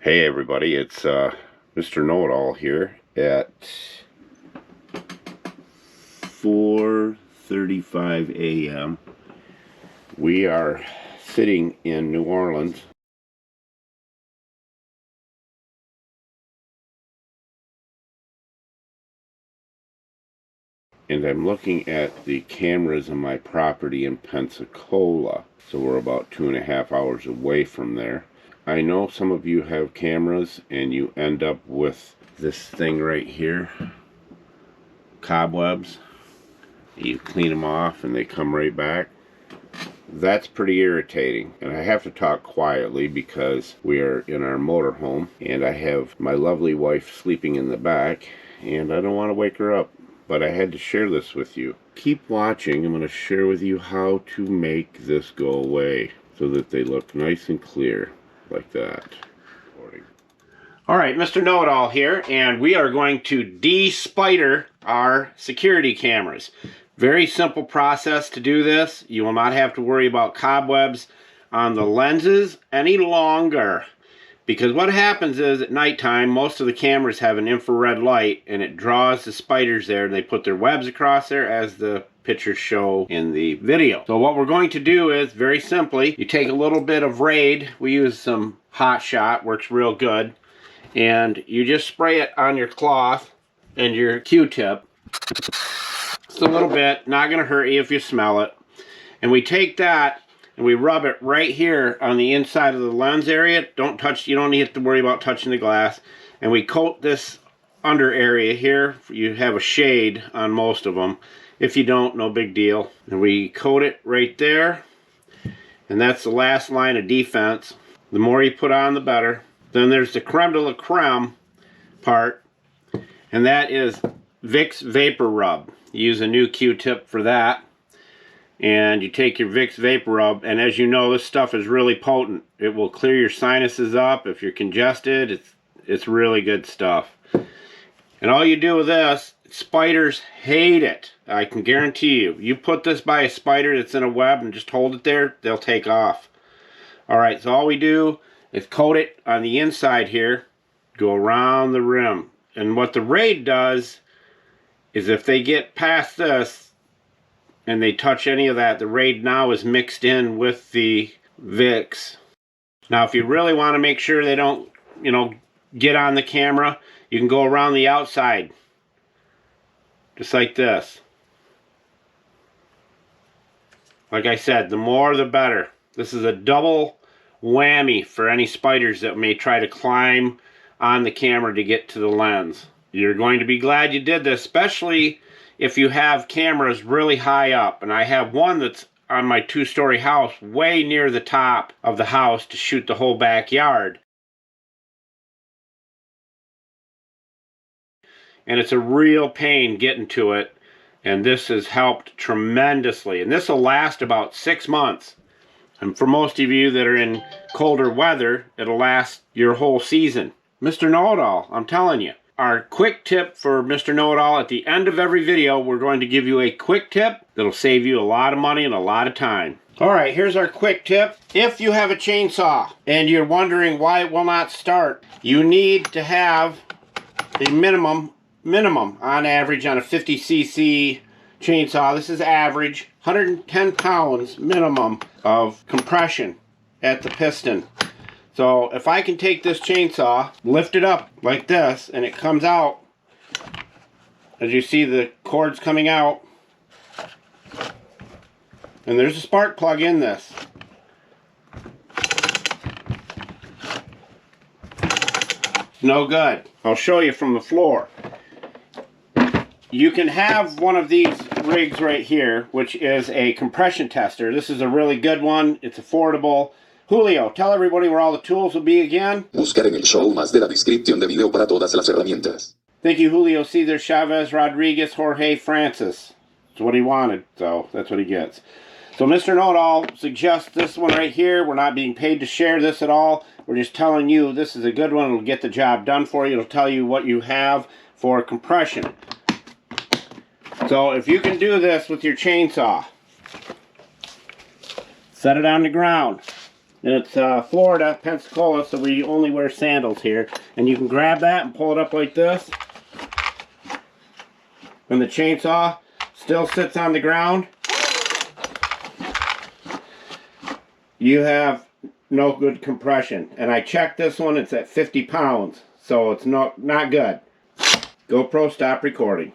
Hey everybody, it's Mr. Know-It-All here at 4:35 a.m. We are sitting in New Orleans. And I'm looking at the cameras on my property in Pensacola. So we're about 2.5 hours away from there. I know some of you have cameras and you end up with this thing right here. Cobwebs. You clean them off and they come right back. That's pretty irritating, and I have to talk quietly because we are in our motorhome and I have my lovely wife sleeping in the back and I don't want to wake her up, but I had to share this with you. Keep watching. I'm going to share with you how to make this go away so that they look nice and clear like that. Alright, Mr. Know-It-All here, and we are going to de-spider our security cameras. Very simple process to do this. You will not have to worry about cobwebs on the lenses any longer. Because what happens is at nighttime, most of the cameras have an infrared light and it draws the spiders there and they put their webs across there as the pictures show in the video. So what we're going to do is, very simply, you take a little bit of Raid. We use some Hot Shot, works real good. And you just spray it on your cloth and your Q-tip. Just a little bit, not going to hurt you if you smell it. And we take that and we rub it right here on the inside of the lens area. Don't touch, you don't need to worry about touching the glass. And we coat this under area here. You have a shade on most of them. If you don't, no big deal. And we coat it right there. And that's the last line of defense. The more you put on, the better. Then there's the creme de la creme part, and that is Vicks Vapor Rub. You use a new Q-tip for that, and you take your Vicks Vapor Rub, and as you know, this stuff is really potent. It will clear your sinuses up if you're congested. It's really good stuff. And all you do with this, spiders hate it. I can guarantee you. You put this by a spider that's in a web and just hold it there, they'll take off. Alright, so all we do is coat it on the inside here, go around the rim. And what the Raid does is if they get past this and they touch any of that, the Raid now is mixed in with the Vicks. Now if you really want to make sure they don't, get on the camera, you can go around the outside. Just like this. Like I said, the more the better. This is a double whammy for any spiders that may try to climb on the camera to get to the lens. You're going to be glad you did this, especially if you have cameras really high up. And I have one that's on my 2-story house way near the top of the house to shoot the whole backyard. And it's a real pain getting to it, and this has helped tremendously. And this will last about 6 months. And for most of you that are in colder weather, it'll last your whole season. Mr. Know-It-All, I'm telling you. Our quick tip for Mr. Know-It-All, at the end of every video, we're going to give you a quick tip that'll save you a lot of money and a lot of time. Alright, here's our quick tip. If you have a chainsaw and you're wondering why it will not start, you need to have a minimum on average on a 50cc chainsaw. This is average. 110 pounds minimum of compression at the piston. So if I can take this chainsaw, lift it up like this, and it comes out, as you see the cords coming out, and there's a spark plug in this. No good. I'll show you from the floor. You can have one of these rigs right here, which is a compression tester. This is a really good one. It's affordable. Julio, tell everybody where all the tools will be again. Buscar en el show más de la descripción de video para todas las herramientas. Thank you, Julio Cesar Chavez Rodriguez Jorge Francis. That's what he wanted, so that's what he gets. So Mr. Know-It-All suggests this one right here. We're not being paid to share this at all. We're just telling you this is a good one. It'll get the job done for you. It'll tell you what you have for compression. So if you can do this with your chainsaw, set it on the ground, And it's Florida, Pensacola, so we only wear sandals here. And you can grab that and pull it up like this. And the chainsaw still sits on the ground. You have no good compression. And I checked this one, it's at 50 pounds. So it's not good. GoPro, stop recording.